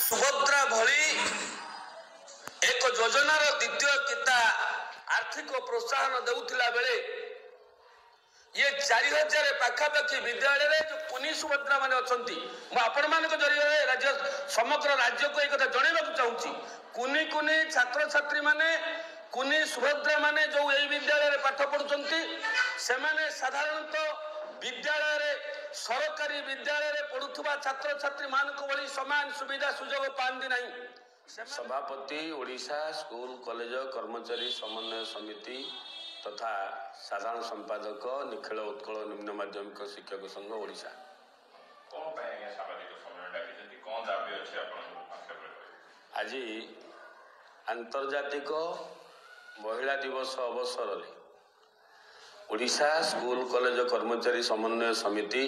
सुभद्रा भली एक योजनार द्वितीय किता आर्थिक प्रोत्साहन देउथिला बेले ये 4000 पाखापाखी विद्यालय जो कुनी सुभद्रा माने अछंती म आपण मानक जरिए राज्य समग्र राज्य को एक कथा जणेबाक चाहूची कुनी कुनी छात्र छात्री माने कुनी सुभद्रा माने जो एई विद्यालय रे पाठ पढुचंती से माने साधारणतः विद्यालय रे सरकारी विद्यालय रे पढुथबा छात्र छात्री मानक भली समान सुविधा सुयोग पांदी नहीं। सभापति ओडिशा स्कूल कॉलेज कर्मचारी समन्वय समिति तथा साधारण संपादक निखिल उत्कल निम्न माध्यमिक शिक्षक संघ ओडिशा। आज आंतर्जातिक महिला दिवस अवसर रे ओडिशा स्कूल कॉलेज कर्मचारी समन्वय समिति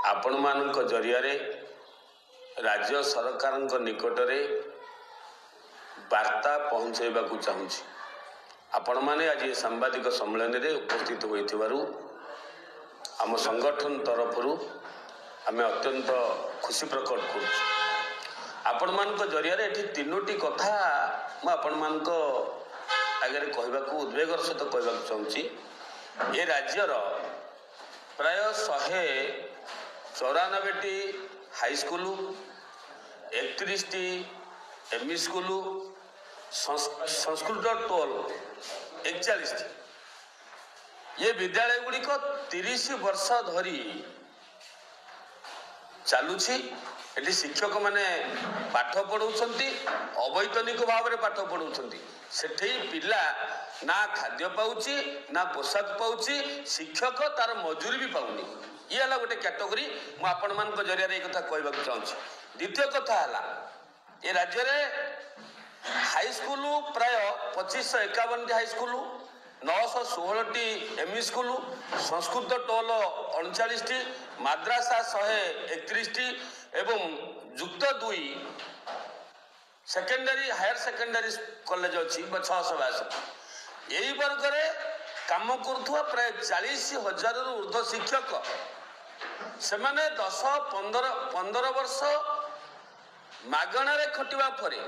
आपण मानक जरिया रे राज्य सरकार निकट रे वार्ता पहुँचेबा चाहूँगी। आपण माने आज सांबादिक सम्मेलन रे उपस्थित होइथिबारु आम संगठन तरफरु आमे अत्यंत खुशी प्रकट करूँ। आपण मानक जरिया रे एठी तीनोटी कथा म आपण मानक आगे कहबाकू उद्वेगर सहित कहबाकू चाहूँगी। ए राज्यर प्राय 194टी हाईस्कूल 31टी एमई स्कूल संस्कृत टोल 41टी ये विद्यालय गुड़िक 30 वर्ष धरी चलुछि। एटी शिक्षक माने पाठ पढ़ाउछंती अवैतनिक भाव में पाठ पढ़ाउछंती सेठी पिला ना खाद्य पाउची ना पोशाक पाउची शिक्षक तार मजूरी भी पाउनी। ये हला गोटे कैटेगरी मु आपण मान को जरिया रे एक कथा कहबाक चाहूँगी। द्वितीय कथा हला ए राज्य रे हाई स्कूल प्राय 2551टी हाई स्कूल 916टी एमई स्कूल संस्कृत टोल 39टी माद्रासा 131टी एवं युक्त 2 सेकेंडरी हायर सेकेंडरी कॉलेज अच्छी 662 यही वर्ग में काम करुवा प्राय 40,000 रु ऊर्ध्व शिक्षक से माने 10-15 वर्ष मागणारे खटिबा परे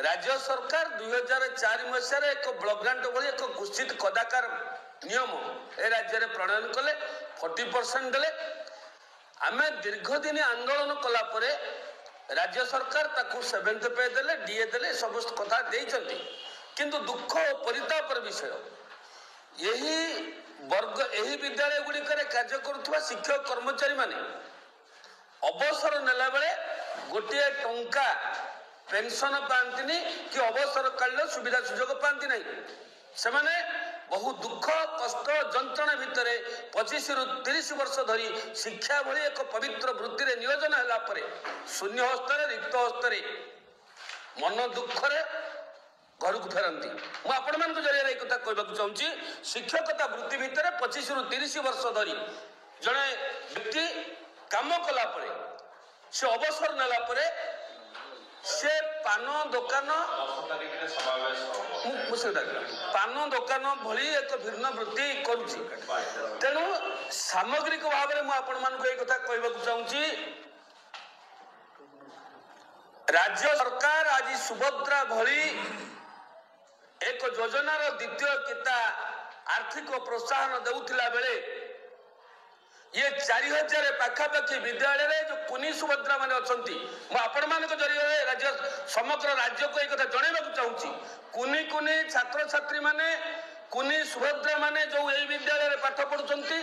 राज्य सरकार 2004 मसीह एक ब्लॉक ग्रांट भली एक घोषित कदाकार नियम ए राज्य में प्रणयन कले 40% देले। आमे दीर्घ दिन आंदोलन कला परे राज्य सरकार ताकू 7th पे देले डीए देले सब कथा देइचंती किंतु दुख और परितापर विषय यही वर्ग यही विद्यालय गुड़िक कार्य करुवा शिक्षक कर्मचारी माने अवसर नेला बेले गोटे टंका पेंशन पाती कि अवसर कालीन सुविधा सुजोग पाती नहीं से माने बहु दुख कष्ट जंत्रणा भितर 25 रु 30 वर्ष धरी शिक्षा भली एक पवित्र वृत्ति रे नियोजन होला परे शून्य हस्तर रिक्त हस्तर मन दुख रे घर को फेरती। मु आपण मान जरिए एक कथा कहबाक चाहूँगी शिक्षकता वृत्ति भितर 25 रु 30 वर्ष धरी जड़े व्यक्ति काम कला परे से अवसर नेला परे से पान दुकान पान दुकान भली एक भिन्न वृत्ति करुछि। तेणु सामग्रिक भाव में मुझे एक कथा कहबाक चाहूँगी राज्य सरकार आज सुभद्रा भली एक योजनार द्वितीय किता आर्थिक प्रोत्साहन देउथिला बेले ये 4000 पाखापाखी विद्यालय जो कुनी सुभद्रा माने अछंती म आपण मानक जरिए राज्य समग्र राज्य को एक कथा जणेबाक चाहूँगी। कुनी कुनी छात्र छात्री माने कुनी सुभद्रा माने जो एई विद्यालय रे पाठ पढुचंती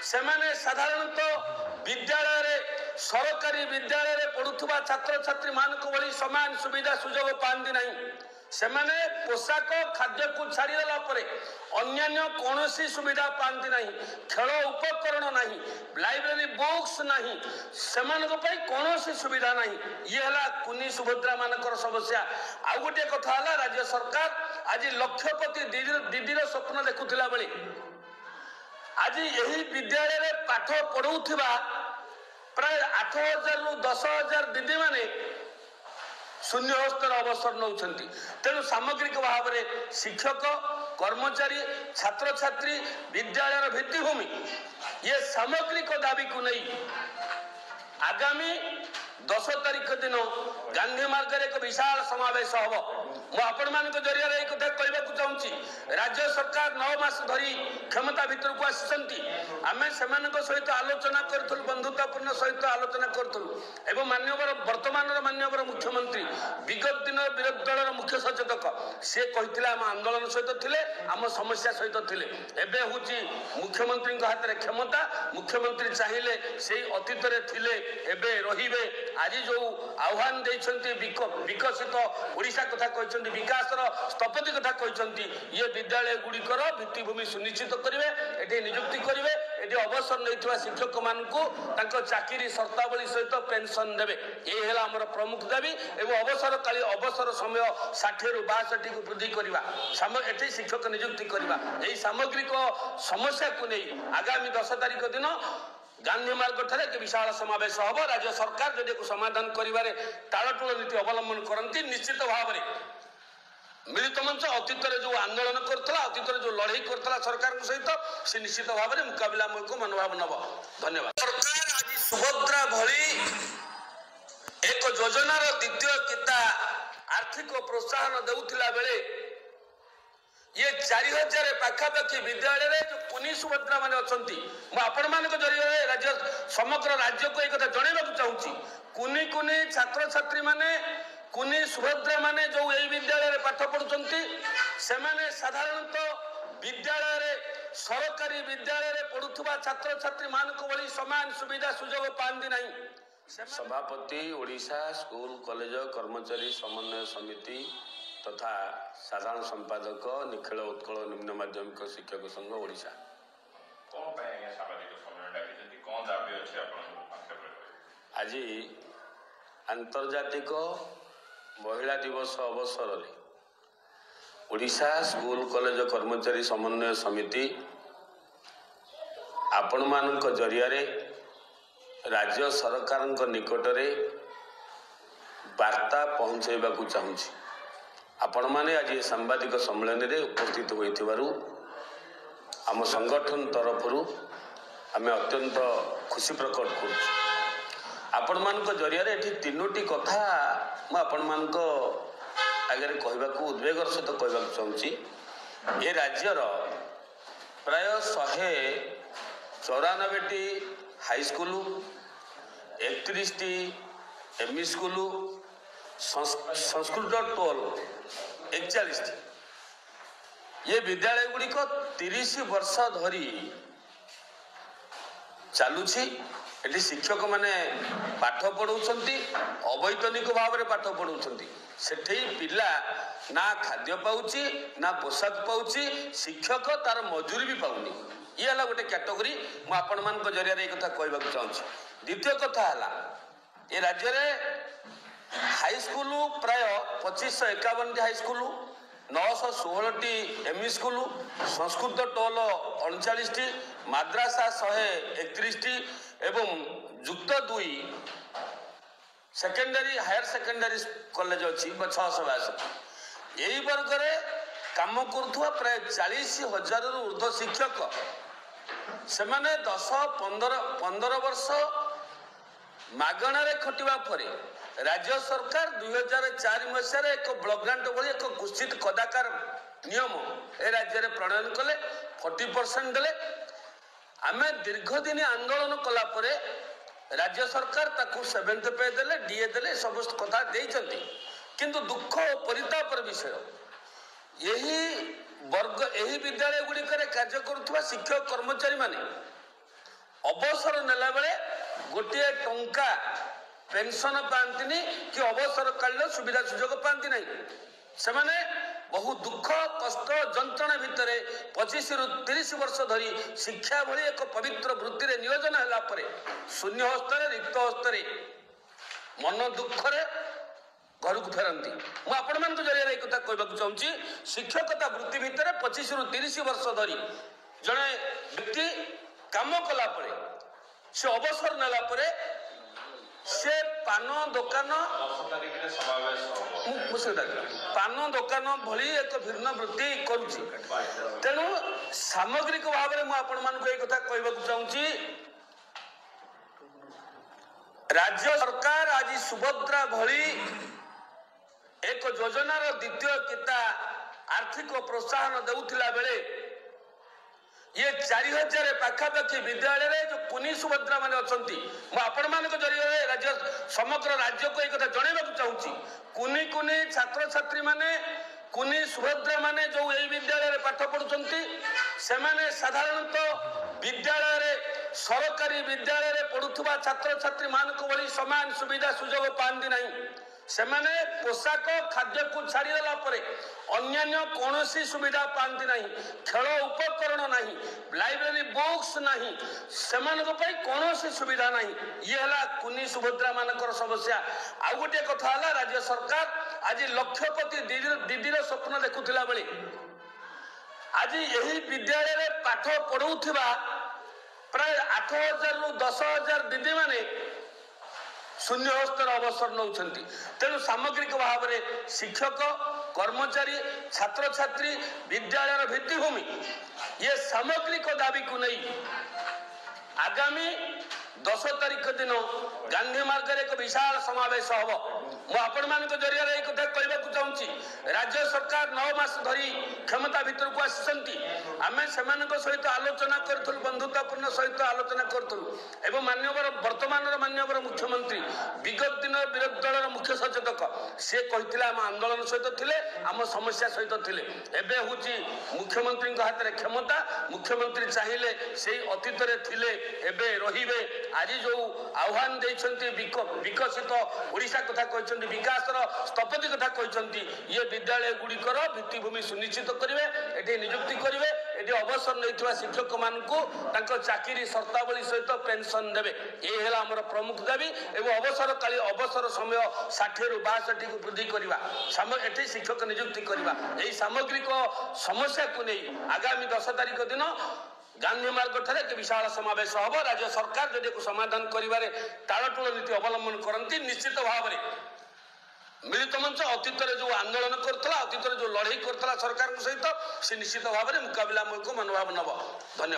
से माने साधारणतः विद्यालय रे सरकारी विद्यालय रे पढुथबा छात्र छात्री मानक भली समान सुविधा सुयोग पांदी नहीं। से माने पोशाक खाद्य को छाड़ी देला परे अन्यान्य कौनसी सुविधा पांती नहीं खेल उपकरण नहीं लाइब्रेरी बुक्स नहीं से कौनसी सुविधा नहीं। ये हला कुनी सुभद्रा मानकर समस्या। आ गोटे कथा हला राज्य सरकार आज लक्षपति दीदीर स्वप्न देखुथिला बेले आज यही विद्यालय रे पाठ पढ़ाउथिबा प्राय 8,000 रु 10,000 दीदी माने शून्य हस्तर अवसर नौछंती। तेणु सामग्रिक भाव में शिक्षक कर्मचारी छात्र छात्री विद्यालय भित्तिभूमि ये सामग्रिक दाबी को नहीं आगामी 10 तारिख दिन गांधी मार्ग एक विशाल समावेश हम मुझे जरिया एक कथा कहवाक चाहूँगी राज्य सरकार 9 मास धरी क्षमता भितर को आसी आम से सहित आलोचना करूँ बंधुतापूर्ण सहित आलोचना करूँ मान्यवर वर्तमान मान्यवर मुख्यमंत्री विगत दिन विरोधी दल मुख्य सचेतक सी कहते आम आंदोलन सहित थे आम समस्या सहित थे एवं हूँ मुख्यमंत्री हाथ में क्षमता मुख्यमंत्री चाहिए से अतीत थे एवं रे आज जो आह्वान देते विकसित ओडिशा कथा कहते विकास स्थपति कथा कहते ये विद्यालय गुड़िकर भित्तिभूमि सुनिश्चित करेंगे ये नियुक्ति करेंगे ये अवसर नहीं शिक्षक मानू चाकरी शर्तावली सहित पेंशन देवे ये आमर प्रमुख दाबी एवं अवसरकाली अवसर समय 60 ରୁ 62 को वृद्धि करवा ये शिक्षक नियुक्ति करवा यही सामग्रिक समस्या को नहीं आगामी 10 तारिख दिन गांधी मार्ग ठारे एक विशाल समावेश हम राज्य सरकार जदि समाधान करिबारे तालटूल नीति अवलंबन करती निश्चित भाव में मिलित मंच अतीत जो आंदोलन करता अतीत जो लड़ाई करता सरकार सहित से निश्चित भाव में मुकाबला को मनोभाव नब धन्यवाद। सरकार आज सुभद्रा भली एक योजनार द्वितीय किता आर्थिक प्रोत्साहन देउथिला बेले ये 4000 पाखापाखि विद्यालय जो कुनी सुभद्रा मान अच्छा आपण मान जरिए राज्य समग्र राज्य को एक जनवाक चाहूँगी कुनी कुनी छात्र छात्री माने कुनी सुभद्रा माने जो यही विद्यालय पाठ पढ़ुंट से साधारणतः विद्यालय सरकारी विद्यालय पढ़ुवा छात्र छात्री मान भली समान सुविधा सुजोग पाती ना सभापति ओडिशा स्कूल कॉलेज कर्मचारी समन्वय समिति तथा साधारण संपादक निखिल उत्कल निम्न माध्यमिक शिक्षक संघ ओडिशा आज आंतर्जातिक महिला दिवस अवसर में ओडिशा स्कूल कॉलेज कर्मचारी समन्वय समिति आपण मानक जरिया राज्य सरकार निकट में वार्ता पहुँचेबा चाहूँ आपण माने आज सांबादिक सम्मेलन में उपस्थित होइथिबारु आम संगठन तरफ आम अत्यंत खुशी प्रकट कर आपण मानक जरिया एठी 3टी कथा आपण मानक आगे कहबाकू उद्वेगर सहित कहबाक चाहूँगी ये राज्यर प्राय 194टी हाईस्कूल 31टी एमई स्कूल संस्कृत टोल 41 ये विद्यालय गुड़िक 30 वर्ष धरी चलुछि एटी शिक्षक माने पाठ पढ़ाउछंती अवैतनिक भाव में पाठ पढ़ाउछंती सेठी पिला ना खाद्य पाउछि ना पोशाक पाउछि शिक्षक तार मजूरी भी पाउनी ये हला गोटे कैटेगरी मु आपण मान को जरिया रे कथा कहबाक चाहूँगी। द्वितीय कथा हला ये राज्य रे हाई स्कूल प्राय 2551 हाई स्कूल 916टी एमई स्कूल संस्कृत टोल 39टी माद्रासा 131टी एवं युक्त 2 सेकेंडरी हायर सेकेंडरी कॉलेज अच्छी 662 यही वर्ग में काम करुवा प्राय 40,000 ରୁ ऊर्ध्व शिक्षक से 10-15 वर्ष मागणार खटिबा परे राज्य सरकार 2004 मसीह एक ब्लॉक ग्रांट भली एक घोषित कदाकार नियम ए राज्य में प्रणयन कले 40% देले आम दीर्घ दिन आंदोलन कला परे राज्य सरकार ताकू 7th पे देले डीए देले सब कथा देइचंती किंतु दुख और परितापर विषय यही वर्ग यही विद्यालय गुड़िक कार्य करुवा शिक्षक कर्मचारी माने अवसर नेला बेले गोटे टंका पेंशन पाती कि अवसर कालीन सुविधा सुजोग पाती ना से बहु दुख कष्ट जंत्रणा भितर 25 ରୁ 30 वर्ष धरी शिक्षा भली एक पवित्र वृत्ति रे नियोजन होला परे शून्य हस्तर रिक्त हस्तर मन दुख रे घर को फेरती मु आपण मान जरिए एक कथा कहबाक चाहूँगी शिक्षकता वृत्ति भितर 25 ରୁ 30 वर्ष धरी जड़े व्यक्ति काम कला परे से अवसर नेला परे से पान दुकान पान दुकान भली एक भिन्न वृत्ति करुछि तेणु सामग्रिक भाव में मुझे एक कथा कहबाक चाहूँगी राज्य सरकार आज सुभद्रा भली एक योजनार द्वितीय किता आर्थिक प्रोत्साहन देउथिला बेले ये 4000 पाखापाखि विद्यालय जो कुनी सुभद्रा माने अछंती मो आपण मानक जरिए राज्य समग्र राज्य को एक कथा जणैबाकू चाहूची कुनी कुनी छात्र छात्री माने कुनी सुभद्रा माने जो एई विद्यालय पाठ पढुचंती से माने साधारणतः विद्यालय सरकारी विद्यालय पढ़ुवा छात्र छात्री मानक भली समान सुविधा सुजोग पाती नहीं सेमाने पोशाक खाद्य को छाड़देला अन्य कौन सुविधा पाती नहीं खेल उपकरण नहीं लाइब्रेरी बुक्स नहीं से कौन सुविधा नहीं ये है कुनी सुभद्रा मानकर समस्या। आउ गोटे कथा है राज्य सरकार आज लक्षपति दीदीर स्वप्न देखुला बेले आज यही विद्यालय पाठ पढ़ुवा प्राय 8000 रु 10000 दीदी माने शून्य हस्तर अवसर नौ तेणु सामग्रिक भाव में शिक्षक कर्मचारी छात्र छात्री विद्यालय भित्तिभूमि ये सामग्रिक दाबी को नहीं आगामी 10 तारीख दिन गांधी मार्ग एक विशाल समावेश हम मुझे जरिए एक कथा कहवाक चाहूँगी राज्य सरकार 9 मास धरी क्षमता भितर को आसी आम से सहित आलोचना करूँ बंधुतापूर्ण सहित आलोचना करूँ मान्यवर वर्तमान मान्यवर मुख्यमंत्री विगत दिन विरोधी दल मुख्य सचेतक सी कहते आम आंदोलन सहित थे आम समस्या सहित थे एवं हूँ मुख्यमंत्री हाथ में क्षमता मुख्यमंत्री चाहिए से अतीत थे रे आज जो आह्वान देते विकसित ओडिशा कथा कहते विकास स्थपति कथा कहते ये विद्यालय गुड़िकर भित्तिभूमि सुनिश्चित करेंगे ये नियुक्ति करेंगे ये अवसर नहीं शिक्षक मानक चाकरी शर्तावली सहित पेंशन देवे ये है आम प्रमुख दाबी एवं अवसर समय 60 रु 62 को वृद्धि करवा ये शिक्षक नियुक्ति करवा यही सामग्रिक समस्या को नहीं आगामी 10 तारीख दिन गांधी मार्ग ठारे एक विशाल समावेश हम राज्य सरकार जदि समाधान करिवारे तालटूल नीति अवलंबन करती निश्चित भाव में मिलित मंच अतीत जो आंदोलन करता अतीत जो लड़ाई करता सरकार सहित से निश्चित भाव में मुकाबला मनोभाव नब। धन्यवाद।